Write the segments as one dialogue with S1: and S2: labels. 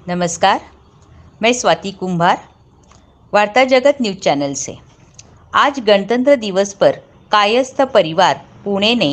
S1: नमस्कार, मैं स्वाति कुंभार, वार्ता जगत न्यूज चैनल से। आज गणतंत्र दिवस पर कायस्थ परिवार पुणे ने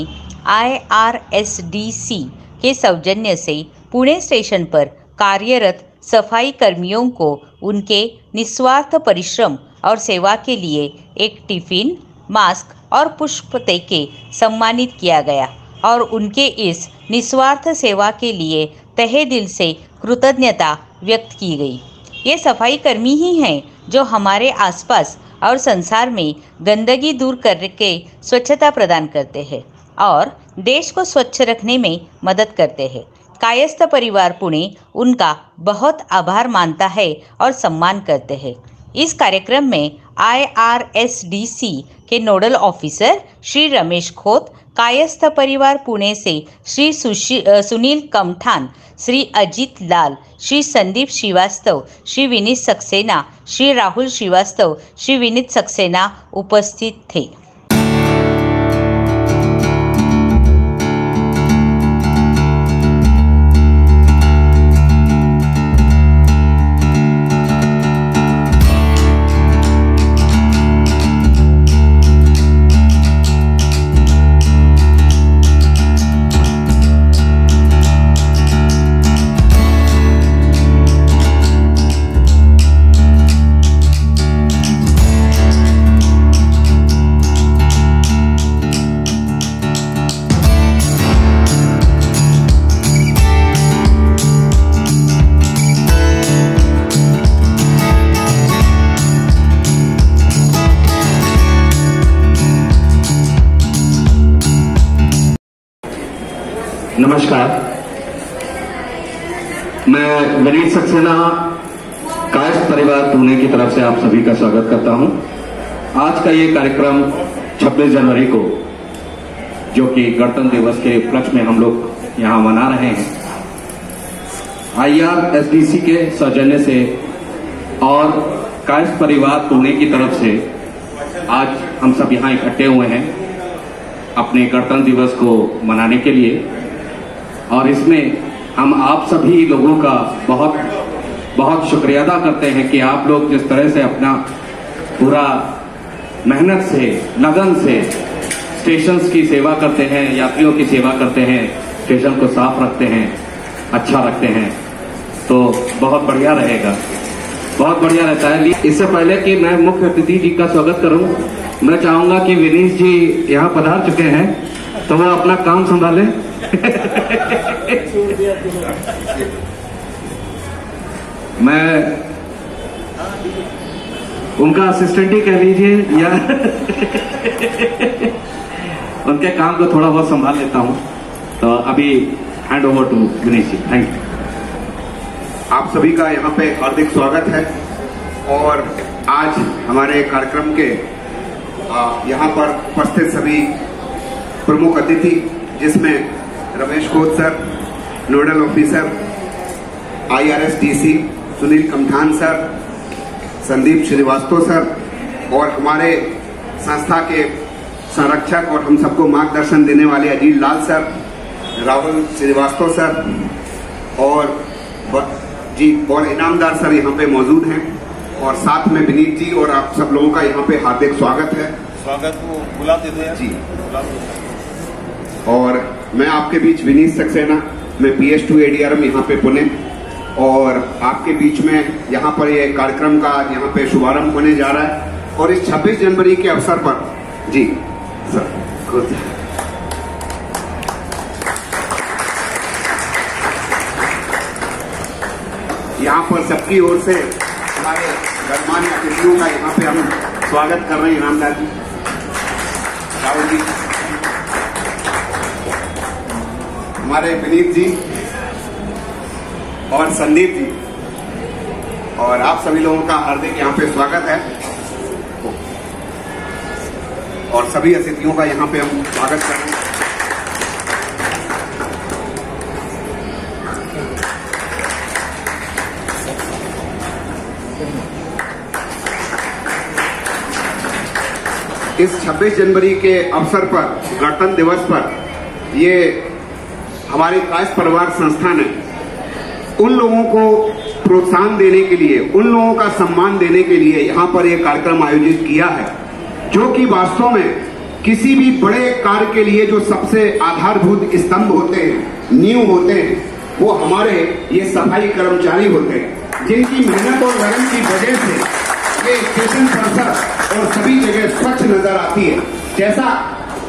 S1: IRSDC के सौजन्य से पुणे स्टेशन पर कार्यरत सफाई कर्मियों को उनके निस्वार्थ परिश्रम और सेवा के लिए एक टिफिन, मास्क और पुष्प देके सम्मानित किया गया और उनके इस निस्वार्थ सेवा के लिए तहे दिल से कृतज्ञता व्यक्त की गई। ये सफाई कर्मी ही हैं जो हमारे आसपास और संसार में गंदगी दूर करके स्वच्छता प्रदान करते हैं और देश को स्वच्छ रखने में मदद करते हैं। कायस्थ परिवार पुणे उनका बहुत आभार मानता है और सम्मान करते हैं। इस कार्यक्रम में IRSDC के नोडल ऑफिसर श्री रमेश खोत, कायस्थ परिवार पुणे से श्री सुनील कमठान, श्री अजित लाल, श्री संदीप श्रीवास्तव, श्री विनीत सक्सेना, श्री राहुल श्रीवास्तव, श्री विनीत सक्सेना उपस्थित थे।
S2: नमस्कार, मैं विनीत सक्सेना कायस्थ परिवार पुणे की तरफ से आप सभी का स्वागत करता हूं। आज का ये कार्यक्रम 26 जनवरी को, जो कि गणतंत्र दिवस के उपलक्ष्य में हम लोग यहां मना रहे हैं, IRSDC के सौजन्य से और कायस्थ परिवार पुणे की तरफ से आज हम सब यहां इकट्ठे हुए हैं अपने गणतंत्र दिवस को मनाने के लिए। और इसमें हम आप सभी लोगों का बहुत बहुत शुक्रिया अदा करते हैं कि आप लोग जिस तरह से अपना पूरा मेहनत से, लगन से स्टेशंस की सेवा करते हैं, यात्रियों की सेवा करते हैं, स्टेशन को साफ रखते हैं, अच्छा रखते हैं, तो बहुत बढ़िया रहेगा, बहुत बढ़िया रहता है। इससे पहले कि मैं मुख्य अतिथि जी का स्वागत करूं, मैं चाहूंगा कि विनीत जी यहाँ पधार चुके हैं तो वो अपना काम संभाले। मैं उनका असिस्टेंट ही कह लीजिए या उनके काम को थोड़ा बहुत संभाल लेता हूं। तो अभी hand over to Vineet ji. Thank you.
S3: आप सभी का यहाँ पे हार्दिक स्वागत है और आज हमारे कार्यक्रम के यहाँ पर उपस्थित सभी प्रमुख अतिथि, जिसमें Ramesh Khot sir, nodal officer IRSDC Sunil Kamthan sir, Sandeep Shrivastava sir और हमारे संस्था के संरक्षक और हम सबको मार्गदर्शन देने वाले अजीत लाल सर, राहुल श्रीवास्तव सर और इनामदार सर यहाँ पे मौजूद हैं और साथ में विनीत जी और आप सब लोगों का यहाँ पे हार्दिक स्वागत है।
S4: स्वागत को बुलाते थे
S3: जी। और मैं आपके बीच विनीत सक्सेना, मैं PS2 ADRM यहाँ पे पुणे, और आपके बीच में यहाँ पर ये कार्यक्रम का यहाँ पे शुभारंभ होने जा रहा है। और इस 26 जनवरी के अवसर पर जी सर खुद यहाँ पर सबकी ओर से हमारे गणमान्य अतिथियों का यहाँ पे हम स्वागत कर रहे हैं। इनामदार जी, राहुल जी, हमारे विनीत जी और संदीप जी, और आप सभी लोगों का हार्दिक यहाँ पे स्वागत है और सभी अतिथियों का यहाँ पे हम स्वागत कर रहे हैं। इस 26 जनवरी के अवसर पर, गणतंत्र दिवस पर, ये हमारी कायस्थ परिवार संस्था ने उन लोगों को प्रोत्साहन देने के लिए, उन लोगों का सम्मान देने के लिए यहाँ पर एक कार्यक्रम आयोजित किया है, जो कि वास्तव में किसी भी बड़े कार्य के लिए जो सबसे आधारभूत स्तंभ होते हैं, नींव होते हैं, वो हमारे ये सफाई कर्मचारी होते हैं, जिनकी मेहनत और लगन की वजह से ये स्टेशन परिसर और सभी जगह स्वच्छ नजर आती है। जैसा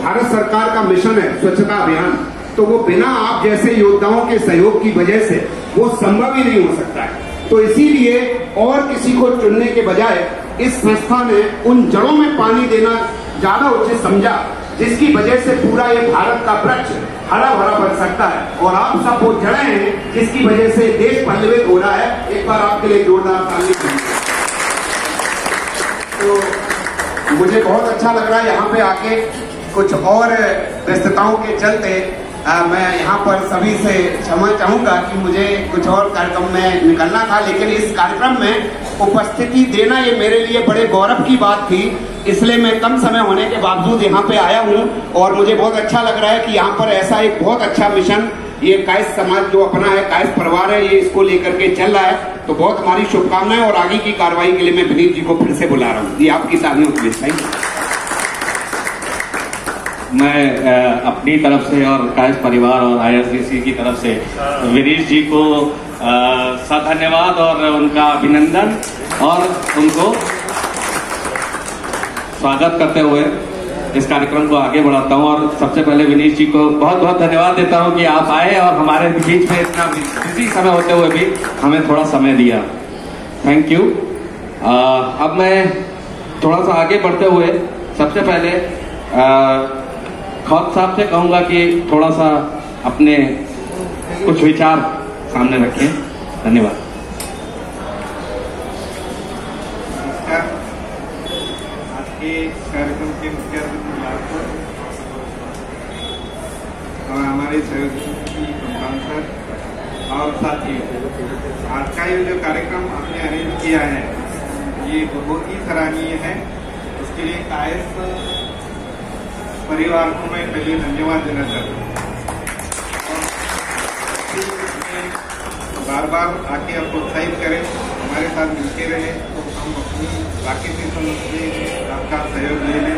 S3: भारत सरकार का मिशन है स्वच्छता अभियान, तो वो बिना आप जैसे योद्धाओं के सहयोग की वजह से वो संभव ही नहीं हो सकता है। तो इसीलिए और किसी को चुनने के बजाय इस संस्था ने उन जड़ों में पानी देना ज्यादा उचित समझा, जिसकी वजह से पूरा ये भारत का वृक्ष हरा भरा बन सकता है। और आप सब वो जड़ें हैं जिसकी वजह से देश पल्लवित हो रहा है। एक बार आपके लिए जोरदार ताली। तो मुझे बहुत अच्छा लग रहा है यहाँ पे आके। कुछ और व्यस्तताओं के चलते मैं यहाँ पर सभी से क्षमा चाहूंगा कि मुझे कुछ और कार्यक्रम में निकलना था, लेकिन इस कार्यक्रम में उपस्थिति देना ये मेरे लिए बड़े गौरव की बात थी। इसलिए मैं कम समय होने के बावजूद यहाँ पे आया हूँ और मुझे बहुत अच्छा लग रहा है कि यहाँ पर ऐसा एक बहुत अच्छा मिशन ये कायस्थ समाज जो अपना है, कायस्थ परिवार है, ये इसको लेकर के चल रहा है। तो बहुत हमारी शुभकामनाएं और आगे की कार्रवाई के लिए मैं विनीत जी को फिर से बुला रहा हूँ। जी आपकी तालियों के लिए थैंक यू।
S2: मैं अपनी तरफ से और कायस्थ परिवार और IRCC की तरफ से विनीत जी को धन्यवाद और उनका अभिनंदन और उनको स्वागत करते हुए इस कार्यक्रम को आगे बढ़ाता हूं। और सबसे पहले विनीत जी को बहुत बहुत धन्यवाद देता हूं कि आप आए और हमारे बीच में इतना बिजी समय होते हुए भी हमें थोड़ा समय दिया। Thank you. अब मैं थोड़ा सा आगे बढ़ते हुए सबसे पहले खौत साहब से कहूंगा कि थोड़ा सा अपने कुछ विचार सामने रखें। धन्यवाद।
S4: आज के कार्यक्रम के मुख्य अतिथि और हमारे सहयोगी और साथी, आज का ये जो कार्यक्रम आपने अरेंज किया है ये बहुत ही सराहनीय है। उसके लिए कायस्थ परिवार को मैं पहले धन्यवाद देना चाहता हूँ। बार बार आके आप प्रोत्साहित करें, हमारे साथ मिलके रहे, तो हम अपनी बाकी की समझ से आपका सहयोग ले लें,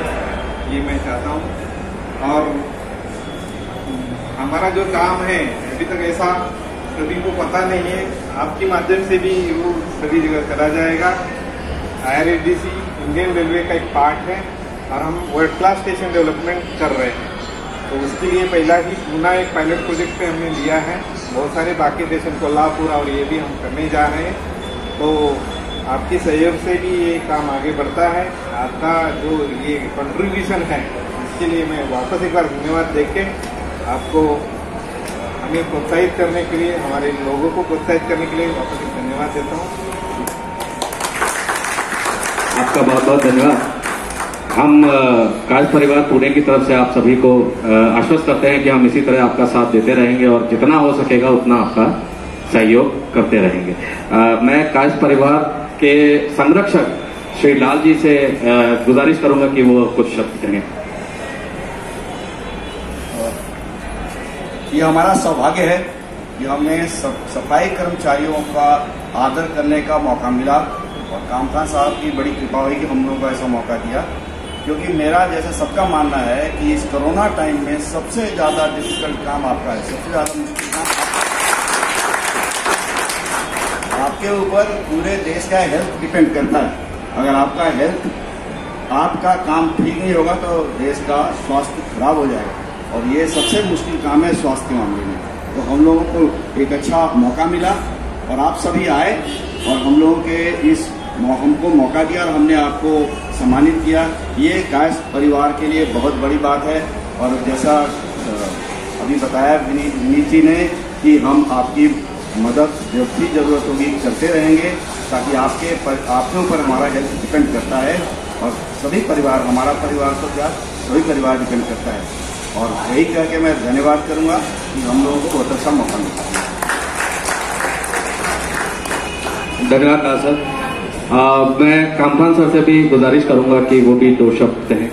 S4: ये मैं चाहता हूँ। और हमारा जो काम है अभी तक ऐसा सभी को पता नहीं है, आपके माध्यम से भी वो सभी जगह करा जाएगा। IRDC इंडियन रेलवे का एक पार्ट है और हम वर्ल्ड क्लास स्टेशन डेवलपमेंट कर रहे हैं। तो उसके लिए पहला ही पूना एक पायलट प्रोजेक्ट पे हमने लिया है। बहुत सारे बाकी स्टेशन कोल्हापुर और ये भी हम करने जा रहे हैं। तो आपके सहयोग से भी ये काम आगे बढ़ता है। आपका जो ये कंट्रीब्यूशन है इसके लिए मैं वापस एक बार धन्यवाद देके आपको हमें प्रोत्साहित करने के लिए, हमारे लोगों को प्रोत्साहित करने के लिए वापस एक धन्यवाद देता हूँ।
S2: आपका बहुत बहुत धन्यवाद। हम कायस्थ परिवार पुणे की तरफ से आप सभी को आश्वस्त करते हैं कि हम इसी तरह आपका साथ देते रहेंगे और जितना हो सकेगा उतना आपका सहयोग करते रहेंगे। मैं कायस्थ परिवार के संरक्षक श्री लाल जी से गुजारिश करूंगा कि वो कुछ शब्द कहें।
S5: ये हमारा सौभाग्य है कि हमें सफाई कर्मचारियों का आदर करने का मौका मिला और कामता साहब की बड़ी कृपा हुई कि हम लोगों को ऐसा मौका दिया। क्योंकि मेरा जैसे सबका मानना है कि इस कोरोना टाइम में सबसे ज्यादा डिफिकल्ट काम आपका है, सबसे ज्यादा मुश्किल काम आपके ऊपर पूरे देश का हेल्थ डिपेंड करता है। अगर आपका हेल्थ, आपका काम ठीक नहीं होगा तो देश का स्वास्थ्य खराब हो जाएगा और ये सबसे मुश्किल काम है स्वास्थ्य के मामले में। तो हम लोगों को एक अच्छा मौका मिला और आप सभी आए और हम लोगों के इस हमको मौका दिया और हमने आपको सम्मानित किया। ये कायस्थ परिवार के लिए बहुत बड़ी बात है। और जैसा अभी बताया विनीत जी ने कि हम आपकी मदद जब भी जरूरत होगी करते रहेंगे, ताकि आपके ऊपर हमारा हेल्थ डिपेंड करता है और सभी परिवार, हमारा परिवार तो क्या सभी परिवार डिपेंड करता है। और यही कह के मैं धन्यवाद करूंगा कि हम लोगों को बहुत अच्छा मौका मिला।
S2: धन्यवाद सर। मैं कामखान सर से भी गुजारिश करूंगा कि वो भी 2 शब्द कहें।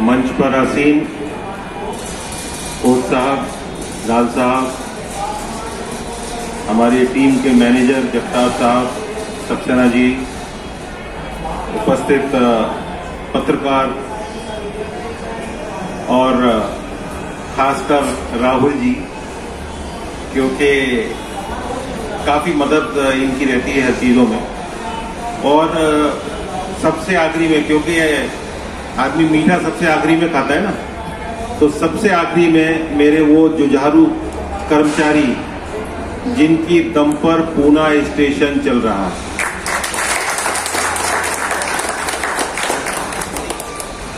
S6: मंच पर आसीन उत्साह लाल साहब, हमारी टीम के मैनेजर जगताप साहब, सक्सेना जी, उपस्थित पत्रकार और खासकर राहुल जी, क्योंकि काफ़ी मदद इनकी रहती है हर चीज़ों में। और सबसे आखिरी में, क्योंकि आदमी मीठा सबसे आखिरी में खाता है ना, तो सबसे आखिरी में मेरे वो जुझारू कर्मचारी जिनकी दम पर पूना स्टेशन चल रहा है।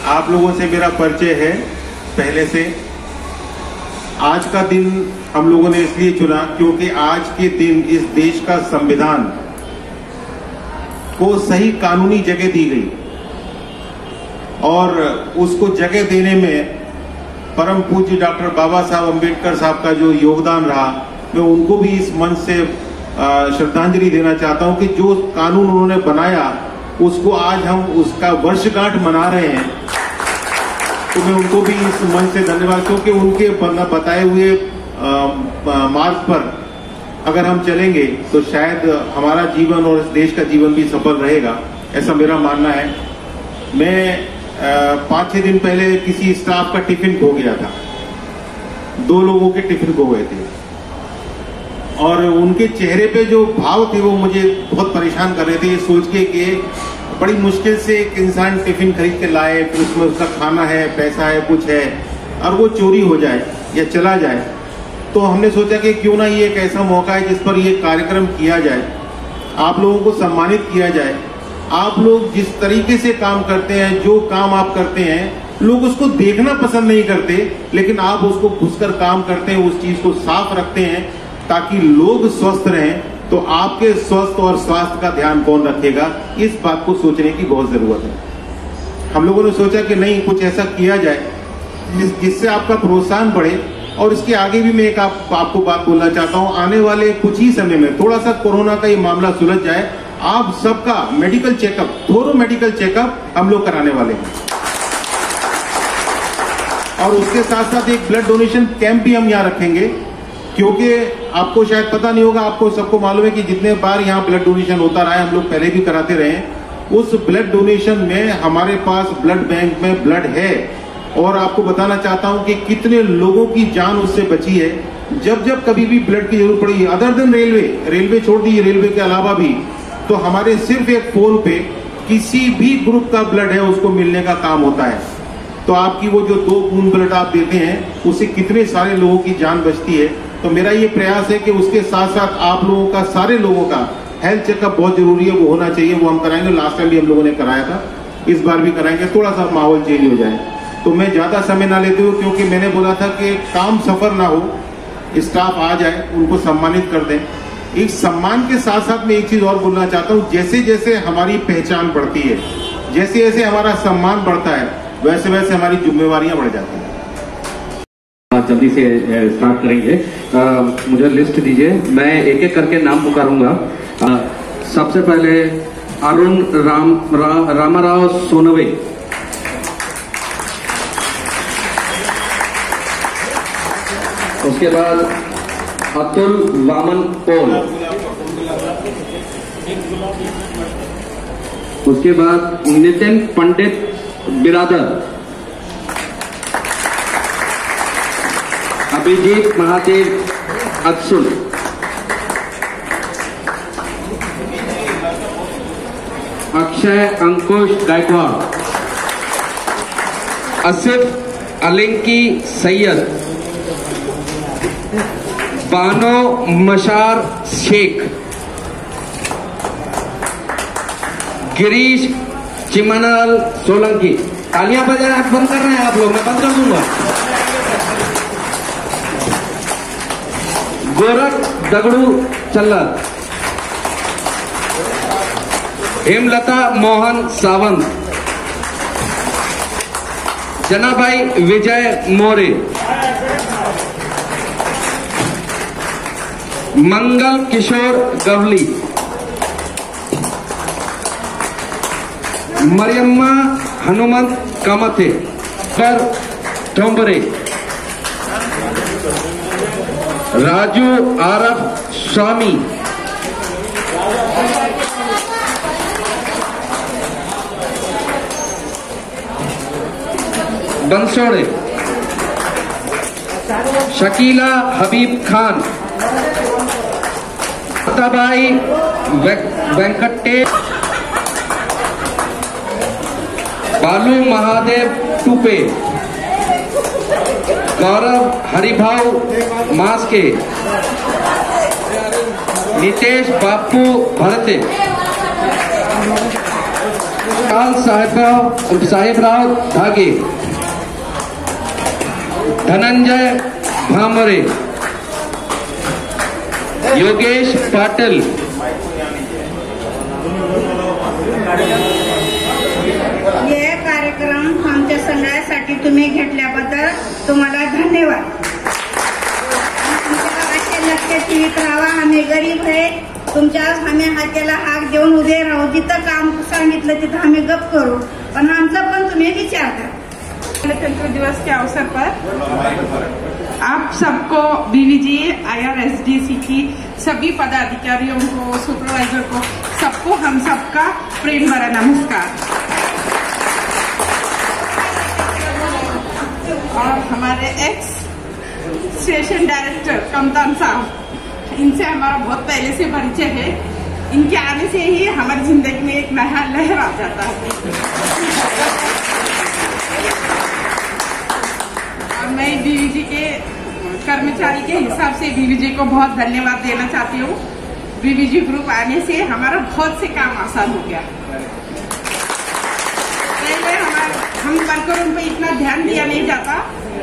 S6: आप लोगों से मेरा परिचय है पहले से। आज का दिन हम लोगों ने इसलिए चुना क्योंकि आज के दिन इस देश का संविधान को सही कानूनी जगह दी गई और उसको जगह देने में परम पूज्य डॉक्टर बाबा साहब अम्बेडकर साहब का जो योगदान रहा, मैं उनको भी इस मंच से श्रद्धांजलि देना चाहता हूं कि जो कानून उन्होंने बनाया उसको आज हम उसका वर्षगांठ मना रहे हैं, तो मैं उनको भी इस मंच से धन्यवाद, क्योंकि उनके बताए हुए मार्ग पर अगर हम चलेंगे तो शायद हमारा जीवन और इस देश का जीवन भी सफल रहेगा, ऐसा मेरा मानना है। मैं 5-6 दिन पहले किसी स्टाफ का टिफिन खो गया था, 2 लोगों के टिफिन खो गए थे और उनके चेहरे पे जो भाव थे वो मुझे बहुत परेशान कर रहे थे, ये सोच के कि बड़ी मुश्किल से एक इंसान टिफिन खरीद के लाए, फिर उसमें उसका खाना है, पैसा है, कुछ है, और वो चोरी हो जाए या चला जाए। तो हमने सोचा कि क्यों ना ये एक ऐसा मौका है जिस पर ये कार्यक्रम किया जाए, आप लोगों को सम्मानित किया जाए। आप लोग जिस तरीके से काम करते हैं, जो काम आप करते हैं, लोग उसको देखना पसंद नहीं करते, लेकिन आप उसको घुसकर काम करते हैं, उस चीज को साफ रखते हैं ताकि लोग स्वस्थ रहें। तो आपके स्वस्थ और स्वास्थ्य का ध्यान कौन रखेगा, इस बात को सोचने की बहुत जरूरत है। हम लोगों ने सोचा कि नहीं, कुछ ऐसा किया जाए जिससे आपका प्रोत्साहन बढ़े। और इसके आगे भी मैं एक आपको बात बोलना चाहता हूं, आने वाले कुछ ही समय में थोड़ा सा कोरोना का ये मामला सुलझ जाए, आप सबका मेडिकल चेकअप, थोरो मेडिकल चेकअप हम लोग कराने वाले हैं। और उसके साथ साथ एक ब्लड डोनेशन कैंप भी हम यहाँ रखेंगे, क्योंकि आपको शायद पता नहीं होगा, आपको सबको मालूम है कि जितने बार यहाँ ब्लड डोनेशन होता रहा है, हम लोग पहले भी कराते रहे हैं। उस ब्लड डोनेशन में हमारे पास ब्लड बैंक में ब्लड है, और आपको बताना चाहता हूं कि कितने लोगों की जान उससे बची है। जब जब कभी भी ब्लड की जरूरत पड़ी, अदर देन रेलवे छोड़ दीजिए, रेलवे के अलावा भी, तो हमारे सिर्फ एक फोन पे किसी भी ग्रुप का ब्लड है उसको मिलने का काम होता है। तो आपकी वो जो 2 बूंद ब्लड आप देते हैं, उससे कितने सारे लोगों की जान बचती है। तो मेरा ये प्रयास है कि उसके साथ साथ आप लोगों का, सारे लोगों का हेल्थ चेकअप बहुत जरूरी है, वो होना चाहिए, वो हम कराएंगे। लास्ट टाइम भी हम लोगों ने कराया था, इस बार भी कराएंगे, थोड़ा सा माहौल चेंज हो जाए। तो मैं ज्यादा समय ना लेते हुए, क्योंकि मैंने बोला था कि काम सफर ना हो, स्टाफ आ जाए, उनको सम्मानित कर दें। एक सम्मान के साथ साथ मैं एक चीज और बोलना चाहता हूँ, जैसे जैसे हमारी पहचान बढ़ती है, जैसे जैसे हमारा सम्मान बढ़ता है, वैसे वैसे हमारी जिम्मेवारियां बढ़ जाती हैं।
S2: जल्दी से स्टार्ट करेंगे। मुझे लिस्ट दीजिए, मैं एक एक करके नाम पुकारूंगा। सबसे पहले अरुण रामाराव सोनवे, उसके बाद अतुल वामन पोल, उसके बाद नितिन पंडित बिरादर, अभिजीत महादेव अक्सुल, अक्षय अंकुश गायकवाड़, आसिफ अलिंकी सैयद, बानो मशार शेख, गिरीश चिमनल सोलंकी। तालियां बजाना बंद कर रहे हैं आप लोग, मैं बंद कर दूंगा। गोरख दगड़ू चल्लर, हेमलता मोहन सावंत, जनाभाई विजय मोरे, मंगल किशोर गवली, मरियम्मा हनुमंत कामथे, पर ठोंबरे,
S7: राजू आरफ स्वामी, बंसोड़े, शकीला हबीब खान, अताबाई वेंकटे, बालू महादेव टूपे, गौरव हरिभाव मास्के, नितेश बापू भरते, साहेबराव धागे, धनंजय भामरे, योगेश पाटिल,
S8: हे कार्यक्रम आमच्या सगळ्यासाठी तुम्ही घेतल्याबद्दल तुम्हाला धन्यवाद. असे लक्ष ठेवीत राहा. आम्ही गरीब आहे. तुमच्या आम्ही हाताला हाक देऊन उभे राहू. जिथं काम सांगितलं तिथं आम्ही गप करू, पण आमचा पण तुम्ही विचार करा.
S9: गणतंत्र दिवस के अवसर पर आप सबको बीवीजी IRSDC की सभी पदाधिकारियों को, सुपरवाइजर को, सबको हम सबका प्रेम भरा नमस्कार. और हमारे एक्स स्टेशन डायरेक्टर कमतान साहब, इनसे हमारा बहुत पहले से परिचय है. इनके आने से ही हमारी जिंदगी में एक नया लहर आ जाता है. मैं बीवीजी के कर्मचारी के हिसाब से बीवीजी को बहुत धन्यवाद देना चाहती हूँ. बीवीजी ग्रुप आने से हमारा बहुत से काम आसान हो गया. पहले हम वर्करों पे इतना ध्यान दिया नहीं जाता.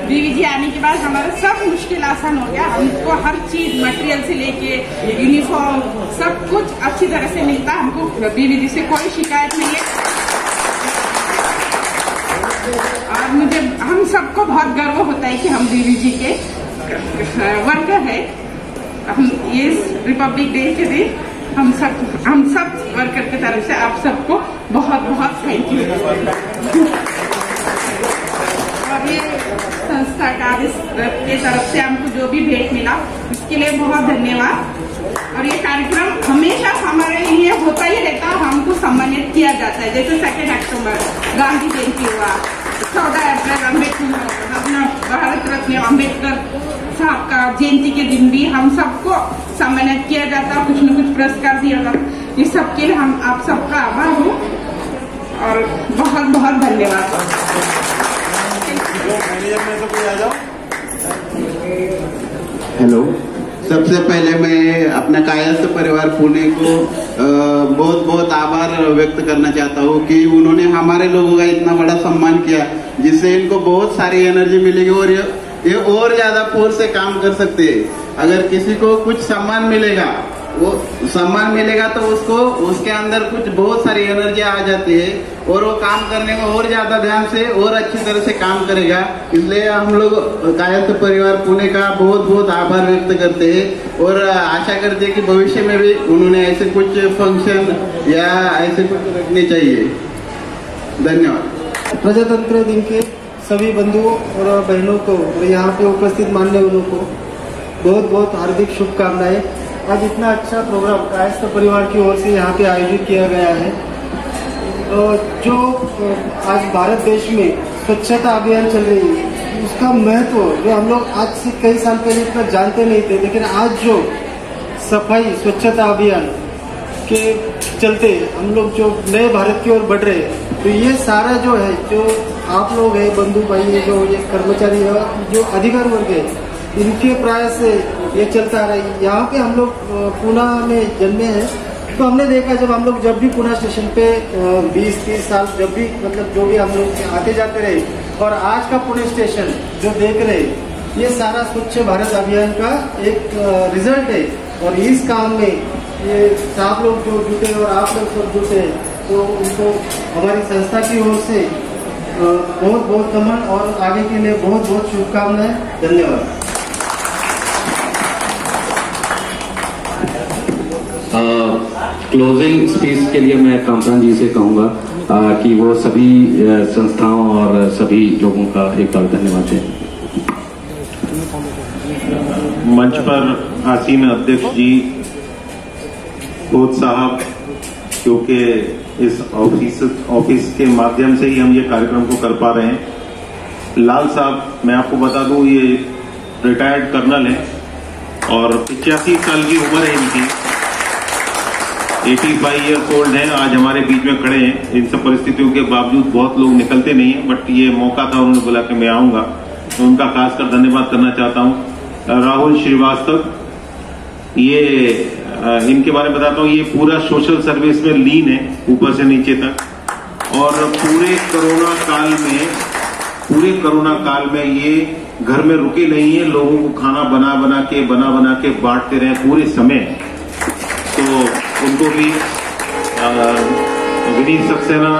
S9: बीवीजी आने के बाद हमारा सब मुश्किल आसान हो गया. हमको हर चीज मटेरियल से लेके यूनिफॉर्म सब कुछ अच्छी तरह से मिलता. हमको बीवीजी से कोई शिकायत नहीं है. और हम सबको बहुत गर्व होता है कि हम बीवीजी के वर्कर है. हम ये रिपब्लिक डे के दिन हम सब वर्कर की तरफ से आप सबको बहुत बहुत थैंक यू. और ये संस्था का के तरफ से हमको जो भी भेंट मिला उसके लिए बहुत धन्यवाद. और ये कार्यक्रम हमेशा हमारे लिए होता ही रहता है. हमको सम्मानित किया जाता है. जैसे 2 अक्टूबर गांधी जयंती हुआ, 14 अप्रैल अम्बेडकर अपना भारत रत्न अम्बेडकर साहब का जयंती के दिन भी हम सबको सम्मानित किया जाता. कुछ न कुछ पुरस्कार दिया जाता. इस सब के लिए हम आप सबका आभार हूँ और बहुत बहुत धन्यवाद.
S10: हेलो, सबसे पहले मैं अपना कायस्थ परिवार पुणे को बहुत बहुत आभार व्यक्त करना चाहता हूँ कि उन्होंने हमारे लोगों का इतना बड़ा सम्मान किया, जिससे इनको बहुत सारी एनर्जी मिलेगी और ये और ज्यादा फोर्स से काम कर सकते हैं. अगर किसी को कुछ सम्मान मिलेगा तो उसको उसके अंदर कुछ बहुत सारी एनर्जी आ जाती है और वो काम करने को और ज्यादा ध्यान से और अच्छी तरह से काम करेगा. इसलिए हम लोग कायस्थ परिवार पुणे का बहुत बहुत आभार व्यक्त करते हैं और आशा करते हैं कि भविष्य में भी उन्होंने ऐसे कुछ फंक्शन या ऐसे कुछ रखने चाहिए. धन्यवाद.
S11: प्रजातंत्र दिन के सभी बंधुओं और बहनों को और यहाँ पे उपस्थित मान्यवरों को बहुत बहुत हार्दिक शुभकामनाएं. आज इतना अच्छा प्रोग्राम कायस्थ परिवार की ओर से यहाँ पे आयोजित किया गया है. जो आज भारत देश में स्वच्छता अभियान चल रही है, उसका महत्व जो हम लोग आज से कई साल पहले इतना जानते नहीं थे, लेकिन आज जो सफाई स्वच्छता अभियान के चलते हम लोग जो नए भारत की ओर बढ़ रहे हैं, तो ये सारा जो है, जो आप लोग है, बंधु भाई, जो ये कर्मचारी है, जो अधिकार वर्ग है, इनके प्रयास से ये चलता रहा है. यहाँ पे हम लोग पुणे में जन्मे हैं, तो हमने देखा जब भी पुणे स्टेशन पे 20-30 साल जब भी मतलब जो भी हम लोग आते जाते रहे, और आज का पुणे स्टेशन जो देख रहे, ये सारा स्वच्छ भारत अभियान का एक रिजल्ट है. और इस काम में ये आप लोग जो जुटे और आप लोग सब जुटे, तो उनको हमारी संस्था की ओर से बहुत बहुत नमन और आगे के लिए बहुत बहुत शुभकामनाएं. धन्यवाद.
S2: क्लोजिंग स्पीच के लिए मैं कामरान जी से कहूँगा कि वो सभी संस्थाओं और सभी लोगों का एक बार धन्यवाद दें.
S6: मंच पर आसीन अध्यक्ष जी, कोच साहब, क्योंकि इस ऑफिस के माध्यम से ही हम ये कार्यक्रम को कर पा रहे हैं। लाल साहब, मैं आपको बता दूं, ये रिटायर्ड कर्नल हैं और 85 साल की उम्र है इनकी, 85 ईयर्स ओल्ड हैं, आज हमारे बीच में खड़े हैं। इन सब परिस्थितियों के बावजूद बहुत लोग निकलते नहीं हैं, बट ये मौका था, उन्होंने बोला कि मैं आऊंगा, तो उनका खासकर धन्यवाद करना चाहता हूं। राहुल श्रीवास्तव, ये इनके बारे में बताता हूँ, ये पूरा सोशल सर्विस में लीन है ऊपर से नीचे तक, और पूरे कोरोना काल में ये घर में रुके नहीं है, लोगों को खाना बना बना के बांटते रहे पूरे समय। तो उनको भी विनीत सक्सेना,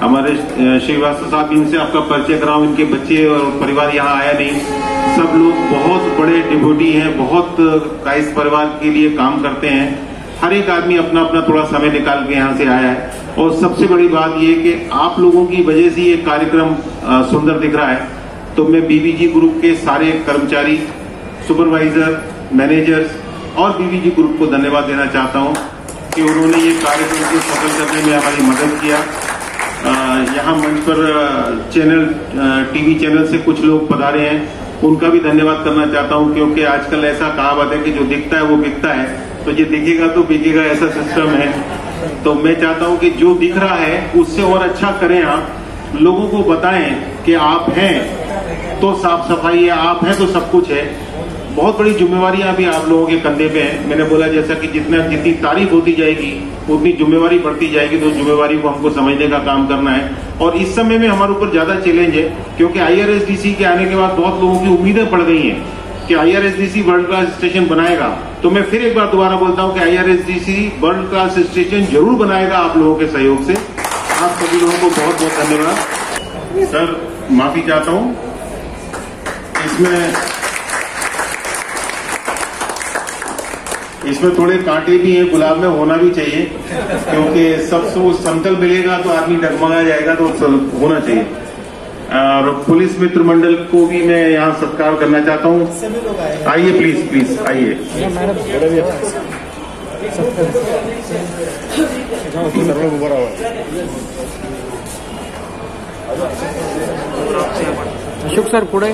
S6: हमारे श्रीवास्तव साहब, इनसे आपका परिचय कराऊं, इनके बच्चे और परिवार यहाँ आया नहीं, सब लोग बहुत बड़े डिवोटी हैं, बहुत काइस परिवार के लिए काम करते हैं। हर एक आदमी अपना अपना थोड़ा समय निकाल के यहाँ से आया है, और सबसे बड़ी बात ये कि आप लोगों की वजह से ये कार्यक्रम सुंदर दिख रहा है। तो मैं बीबीजी ग्रुप के सारे कर्मचारी, सुपरवाइजर, मैनेजर्स और बीबीजी ग्रुप को धन्यवाद देना चाहता हूँ कि उन्होंने ये कार्यक्रम को सफल करने में हमारी मदद किया। यहाँ मंच पर टीवी चैनल से कुछ लोग पधारे हैं, उनका भी धन्यवाद करना चाहता हूं, क्योंकि आजकल ऐसा कहावत है कि जो दिखता है वो बिकता है, तो ये दिखेगा तो बिकेगा, ऐसा सिस्टम है। तो मैं चाहता हूं कि जो दिख रहा है उससे और अच्छा करें, आप लोगों को बताएं कि आप हैं तो साफ सफाई है, आप हैं तो सब कुछ है। बहुत बड़ी जिम्मेवारियां भी आप लोगों के कंधे पे हैं। मैंने बोला जैसा कि जितनी तारीफ होती जाएगी उतनी जिम्मेवारी बढ़ती जाएगी, तो जिम्मेवारी को हमको समझने का काम करना है। और इस समय में हमारे ऊपर ज्यादा चैलेंज है, क्योंकि IRSDC के आने के बाद बहुत लोगों की उम्मीदें बढ़ गई हैं कि IRSDC वर्ल्ड क्लास स्टेशन बनाएगा। तो मैं फिर एक बार दोबारा बोलता हूं कि IRSDC वर्ल्ड क्लास स्टेशन जरूर बनाएगा आप लोगों के सहयोग से। आप सभी लोगों को बहुत बहुत धन्यवाद। सर, माफी चाहता हूं, इसमें थोड़े कांटे भी हैं, गुलाब में होना भी चाहिए, क्योंकि सब समतल मिलेगा तो आदमी डगमगा जाएगा, तो होना चाहिए। और पुलिस मित्र मंडल को भी मैं यहाँ सत्कार करना चाहता हूँ। आइए प्लीज आइए।
S12: अशोक सर पुढे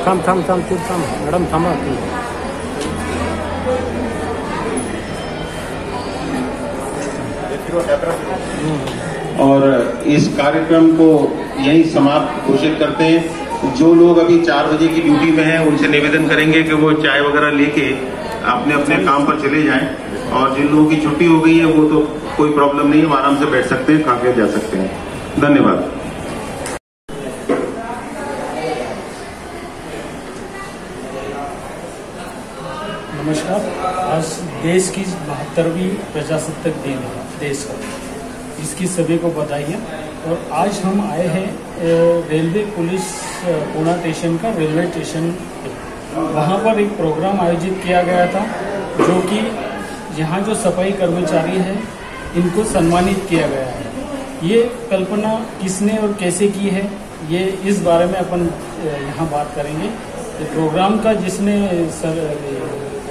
S12: थांब मॅडम थांबा।
S6: और इस कार्यक्रम को यही समाप्त घोषित करते हैं। जो लोग अभी 4 बजे की ड्यूटी में हैं, उनसे निवेदन करेंगे कि वो चाय वगैरह लेके अपने अपने काम पर चले जाएं, और जिन लोगों की छुट्टी हो गई है वो तो कोई प्रॉब्लम नहीं है, हम आराम से बैठ सकते हैं, खा के जा सकते हैं। धन्यवाद।
S12: नमस्कार। आज देश की 72वीं प्रजासत्ताक दिन है देश का, इसकी सभी को बधाई है। और आज हम आए हैं रेलवे पुलिस पुणे स्टेशन का रेलवे स्टेशन पे। वहाँ पर एक प्रोग्राम आयोजित किया गया था, जो कि यहाँ जो सफाई कर्मचारी हैं इनको सम्मानित किया गया है। ये कल्पना किसने और कैसे की है, ये इस बारे में अपन यहाँ बात करेंगे। प्रोग्राम का जिसने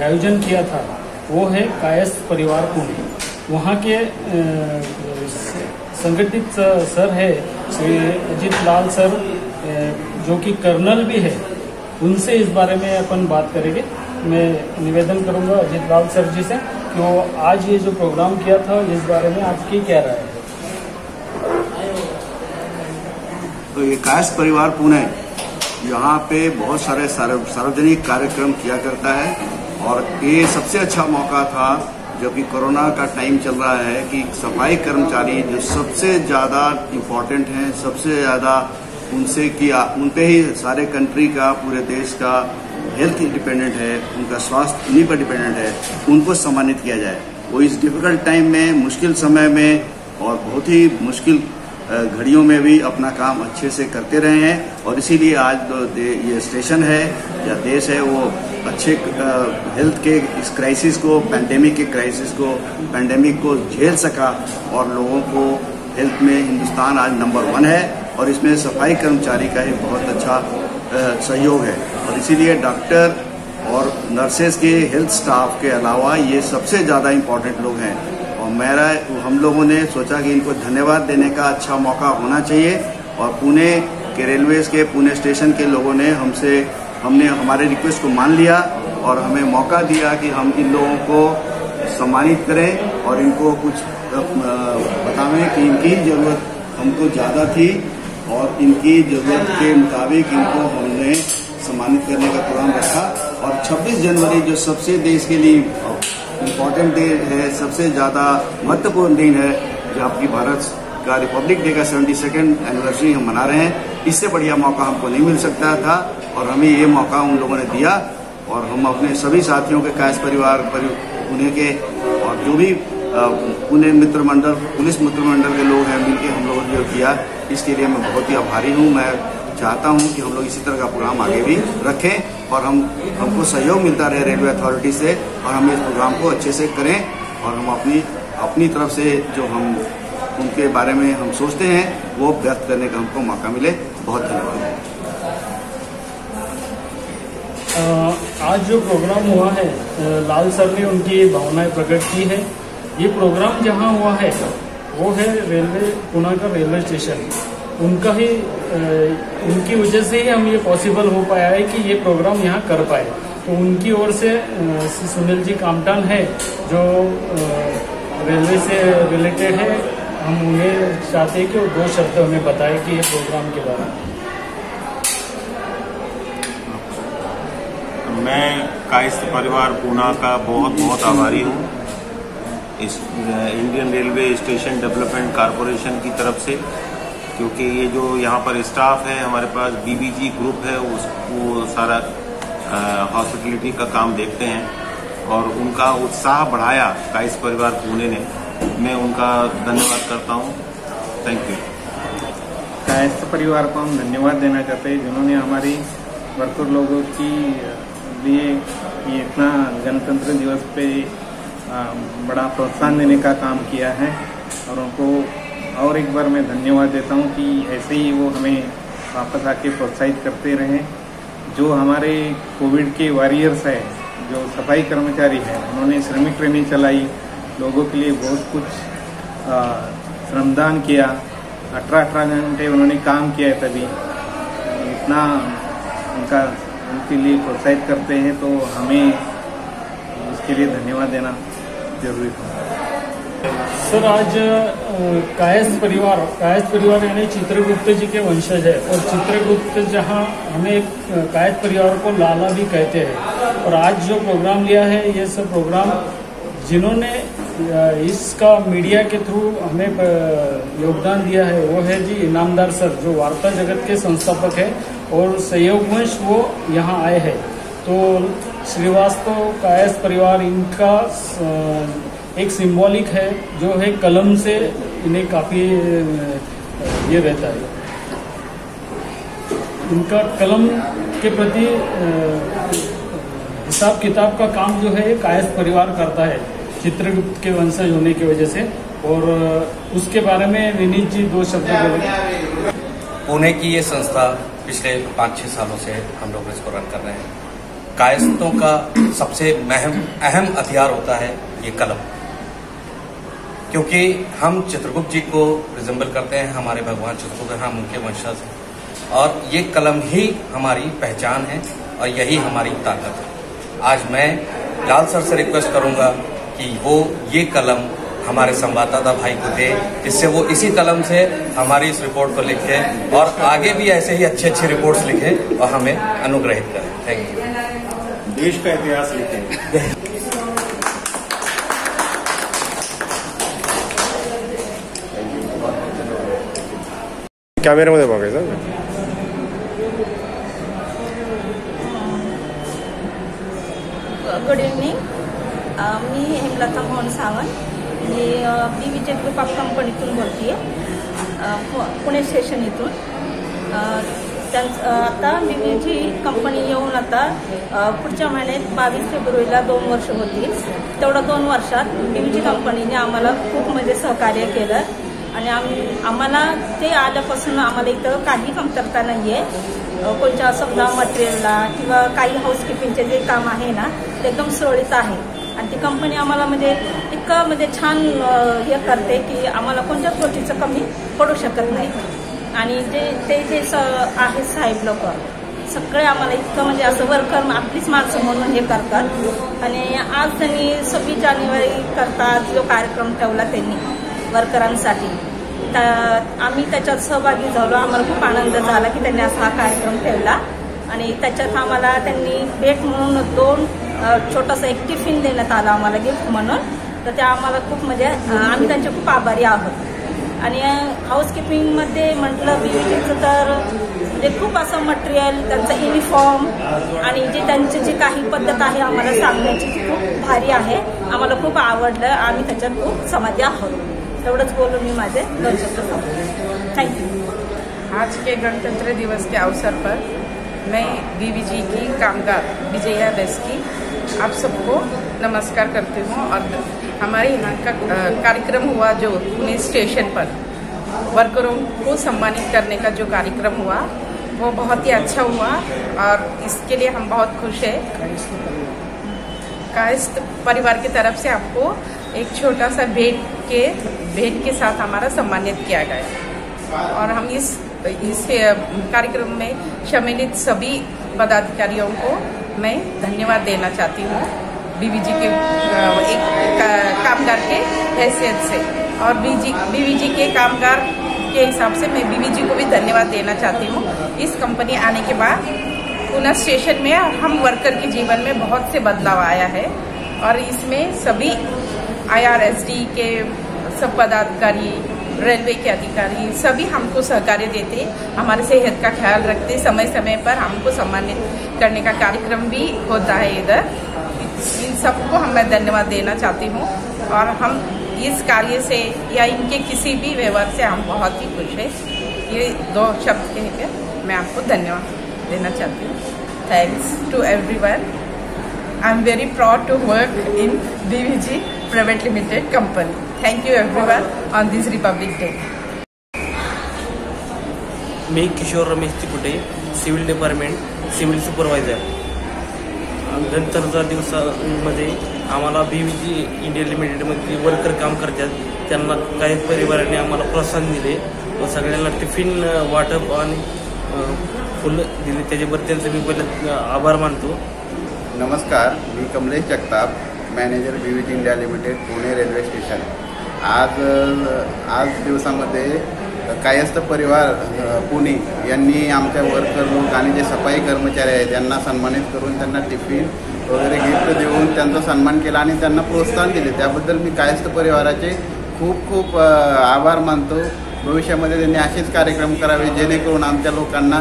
S12: आयोजन किया था वो है कायस्थ परिवार पुणे। वहाँ के संगठित सर है श्री अजीत लाल सर, जो कि कर्नल भी है, उनसे इस बारे में अपन बात करेंगे। मैं निवेदन करूंगा अजीत लाल सर जी से कि वो आज ये जो प्रोग्राम किया था इस बारे में आपकी क्या राय है।
S5: तो ये कायस्थ परिवार पुणे यहाँ पे बहुत सारे सार्वजनिक कार्यक्रम किया करता है, और ये सबसे अच्छा मौका था जब कि कोरोना का टाइम चल रहा है कि सफाई कर्मचारी जो सबसे ज़्यादा इम्पोर्टेंट हैं, सबसे ज़्यादा उन पे ही सारे कंट्री का, पूरे देश का हेल्थ इंडिपेंडेंट है, उनका स्वास्थ्य उन्हीं पर डिपेंडेंट है, उनको सम्मानित किया जाए। वो इस डिफिकल्ट टाइम में, मुश्किल समय में और बहुत ही मुश्किल घड़ियों में भी अपना काम अच्छे से करते रहे हैं और इसीलिए आज ये स्टेशन है या देश है वो अच्छे हेल्थ के इस क्राइसिस को, पैंडेमिक को झेल सका और लोगों को हेल्थ में हिंदुस्तान आज नंबर 1 है और इसमें सफाई कर्मचारी का ही बहुत अच्छा सहयोग है और इसीलिए डॉक्टर और नर्सेज के हेल्थ स्टाफ के अलावा ये सबसे ज़्यादा इम्पोर्टेंट लोग हैं और हम लोगों ने सोचा कि इनको धन्यवाद देने का अच्छा मौका होना चाहिए और पुणे के रेलवेज के पुणे स्टेशन के लोगों ने हमने हमारे रिक्वेस्ट को मान लिया और हमें मौका दिया कि हम इन लोगों को सम्मानित करें और इनको कुछ बतावें कि इनकी ज़रूरत हमको ज़्यादा थी और इनकी ज़रूरत के मुताबिक इनको हमने सम्मानित करने का प्रोग्राम रखा और 26 जनवरी जो सबसे देश के लिए इम्पोर्टेंट डे है, सबसे ज़्यादा महत्वपूर्ण दिन है, जो आपकी भारत का रिपब्लिक डे का 72nd एनिवर्सरी हम मना रहे हैं। इससे बढ़िया मौका हमको नहीं मिल सकता था और हमें ये मौका उन लोगों ने दिया और हम अपने सभी साथियों के कायस्थ परिवार पुणे के और जो भी पुणे मित्र मंडल, पुलिस मित्र मंडल के लोग हैं मिलकर हम लोगों ने जो किया, इसके लिए मैं बहुत ही आभारी हूँ। मैं चाहता हूँ कि हम लोग इसी तरह का प्रोग्राम आगे भी रखें और हमको सहयोग मिलता रहे रेलवे अथॉरिटी से और हम इस प्रोग्राम को अच्छे से करें और हम अपनी तरफ से जो हम उनके बारे में हम सोचते हैं वो व्यक्त करने का हमको मौका मिले। बहुत धन्यवाद।
S12: आज जो प्रोग्राम हुआ है, लाल सर ने उनकी भावनाएं प्रकट की है। ये प्रोग्राम जहाँ हुआ है वो है रेलवे, पुणे का रेलवे स्टेशन। उनका ही उनकी वजह से ही हम ये पॉसिबल हो पाया है कि ये प्रोग्राम यहाँ कर पाए। तो उनकी ओर से सुनील जी कामटान है जो रेलवे से रिलेटेड है, हम उन्हें चाहते हैं कि वो 2 शब्द हमें बताएं कि ये प्रोग्राम के बारे में।
S6: मैं कायस्थ परिवार पुणे का बहुत आभारी हूँ इस Indian railway station development corporation की तरफ से, क्योंकि ये जो यहाँ पर स्टाफ है, हमारे पास बीबीजी ग्रुप है, उसको सारा हॉस्पिटलिटी का काम देखते हैं और उनका उत्साह बढ़ाया कायस्थ परिवार पुणे ने। मैं उनका धन्यवाद करता हूँ। Thank you.
S4: कायस्थ परिवार को हम धन्यवाद देना चाहते हैं जिन्होंने हमारी वर्कर लोगों की लिए ये इतना गणतंत्र दिवस पे बड़ा प्रोत्साहन देने का काम किया है और उनको और एक बार मैं धन्यवाद देता हूँ कि ऐसे ही वो हमें वापस आके प्रोत्साहित करते रहें। जो हमारे कोविड के वॉरियर्स है, जो सफाई कर्मचारी है, उन्होंने श्रमिक ट्रेनें चलाई, लोगों के लिए बहुत कुछ श्रमदान किया, 18 घंटे उन्होंने काम किया है, तभी इतना उनके लिए प्रोत्साहित करते हैं तो हमें उसके लिए धन्यवाद देना जरूरी है।
S12: सर, आज कायस्थ परिवार यानी चित्रगुप्त जी के वंशज है और चित्रगुप्त जहां हमें कायस्थ परिवार को लाला भी कहते हैं और आज जो प्रोग्राम लिया है, ये सब प्रोग्राम जिन्होंने इसका मीडिया के थ्रू हमें योगदान दिया है वो है जी इनामदार सर, जो वार्ता जगत के संस्थापक है और सहयोगवश वो यहाँ आए हैं। तो श्रीवास्तव कायस्थ परिवार इनका एक सिंबॉलिक है जो है कलम से इन्हें काफी ये रहता है, इनका कलम के प्रति हिसाब किताब का काम जो है कायस्थ परिवार करता है चित्रगुप्त के वंशज होने की वजह से। और उसके बारे में विनीत जी 2 शब्द बोले।
S13: पुणे की ये संस्था पिछले 5-6 सालों से हम लोग इसको रन कर रहे हैं। कायस्थों का सबसे अहम हथियार होता है ये कलम, क्योंकि हम चित्रगुप्त जी को रिजेंबल करते हैं, हमारे भगवान चित्रगुप्त, हम उनके वंशज हैं और ये कलम ही हमारी पहचान है और यही हमारी ताकत है। आज मैं लाल सर से रिक्वेस्ट करूंगा कि वो ये कलम हमारे संवाददाता भाई को दे, जिससे वो इसी कलम से हमारी इस रिपोर्ट को लिखे और आगे भी ऐसे ही अच्छे रिपोर्ट्स लिखे और हमें अनुग्रहित करें। Thank you.
S6: देश का इतिहास लिखें।
S14: कॅमेऱ्यामध्ये बघायचं।
S15: गुड इव्हनिंग, मी हेमलता मोहन सावंत, मी बीबीजे ग्रुप ऑफ कंपनीतून बोलते आहे। पुणे स्टेशन इथून आता BVG कंपनी येऊन आता पुढच्या महिन्यात 22 फेब्रुवारीला 2 वर्ष होतील. तेवढं 2 वर्षात BVG कंपनीने आम्हाला खूप म्हणजे सहकार्य केलं आणि आम्हाला ते आल्यापासून आम्हाला इथं काही कमतरता नाही आहे. कोणत्या समजा मटेरियलला किंवा काही हाऊसकीपिंगचे जे काम आहे ना ते एकदम सुरळीत आहे आणि ती कंपनी आम्हाला म्हणजे इतकं म्हणजे छान हे करते की आम्हाला कोणत्याच गोष्टीचं कमी पडू शकत नाही. आणि जे आहेत साहेब लोक सगळे आम्हाला इतकं म्हणजे असं वर्कर आपलीच माणसं म्हणून हे करतात. आणि आज त्यांनी 26 जानेवारी करता जो कार्यक्रम ठेवला त्यांनी वर्करांसाठी आम्ही त्याच्यात सहभागी झालो. आम्हाला खूप आनंद झाला की त्यांनी असा हा कार्यक्रम ठेवला आणि त्याच्यात आम्हाला त्यांनी भेट म्हणून 2 छोटासा एक टिफिन देण्यात आला आम्हाला गिफ्ट म्हणून. तर त्या आम्हाला खूप म्हणजे आम्ही त्यांचे खूप आभारी आहोत. आणि हाऊसकीपिंगमध्ये म्हटलं BVGचं तर म्हणजे खूप असं मटेरियल त्यांचं युनिफॉर्म आणि जे त्यांची जी काही पद्धत आहे आम्हाला सांगण्याची खूप भारी आहे. आम्हाला खूप आवडलं. आम्ही त्याच्यात खूप समाधी आहोत. एवढंच बोलून मी माझे 2 शब्द सांगते. Thank you.
S9: आज के गणतंत्र दिवस के अवसर पर मैं BVG की कामगार विजया बेस की आप सबको नमस्कार करती हूँ. और हमारे यहाँ का कार्यक्रम हुआ जो पुणे स्टेशन पर वर्करों को सम्मानित करने का जो कार्यक्रम हुआ वो बहुत ही अच्छा हुआ और इसके लिए हम बहुत खुश हैं. कायस्थ परिवार की तरफ से आपको एक छोटा सा भेंट के साथ हमारा सम्मानित किया गया और हम इस कार्यक्रम में सम्मिलित सभी पदाधिकारियों को मैं धन्यवाद देना चाहती हूँ BVG के एक कामगार के हैसियत से. और BVG के कामगार के हिसाब से मैं BVG को भी धन्यवाद देना चाहती हूँ. इस कंपनी आने के बाद पुणे स्टेशन में हम वर्कर के जीवन में बहुत से बदलाव आया है और इसमें सभी IRSD के सब पदाधिकारी, रेलवे के अधिकारी सभी हमको सहकार्य देते, हमारे सेहत का ख्याल रखते, समय समय पर हमको सम्मानित करने का कार्यक्रम भी होता है इधर. इन सबको मैं धन्यवाद देना चाहती हूँ और हम इस कार्य से या इनके किसी भी व्यवहार से हम बहुत ही खुश हैं. ये 2 शब्द कहकर मैं आपको धन्यवाद देना चाहती हूँ. Thanks to everyone. I am very proud to work in BVG private limited company. Thank you everyone on this republic day.
S14: मी Kishor Ramesh Tikute, civil department, civil supervisor. गणतंत्र दिवसामध्ये आम्हाला BVG इंडिया लिमिटेडमध्ये वर्कर काम करतात त्यांना काही परिवारांनी आम्हाला प्रोत्साहन दिले व सगळ्यांना टिफिन वाटप आणि फुलं दिली. त्याच्याबद्दल मी पहिले आभार मानतो.
S10: नमस्कार, मी Kamlesh Jagtap, manager BVG India limited Pune railway station. आज दिवसामध्ये कायस्थ परिवार पुणे यांनी आमच्या वर्कर लोक आणि जे सफाई कर्मचारी आहेत त्यांना सन्मानित करून त्यांना टिफिन वगैरे गिफ्ट देऊन त्यांचा सन्मान केला आणि त्यांना प्रोत्साहन दिले. त्याबद्दल मी कायस्थ परिवाराचे खूप खूप आभार मानतो. भविष्यामध्ये त्यांनी असेच कार्यक्रम करावे जेणेकरून आमच्या लोकांना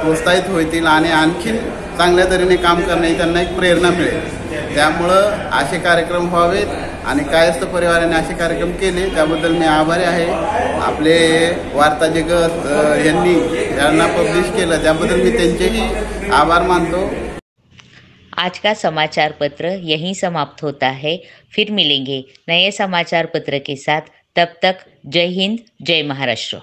S10: प्रोत्साहित होतील आणि आणखीन चांगल्या तऱ्हेने काम करण्याची त्यांना एक प्रेरणा मिळेल. त्यामुळं असे कार्यक्रम व्हावेत आणि कायस्थ परिवाराने असे कार्यक्रम केले त्याबद्दल मी आभारी आहे. आपले वार्ता जगत यांना पब्लिश केलं त्याबद्दल मी त्यांचेही आभार मानतो.
S1: आज का समाचार पत्र यहीं समाप्त होता है. फिर मिलेंगे नए समाचार पत्र के साथ. तब तक जय हिंद, जय महाराष्ट्र.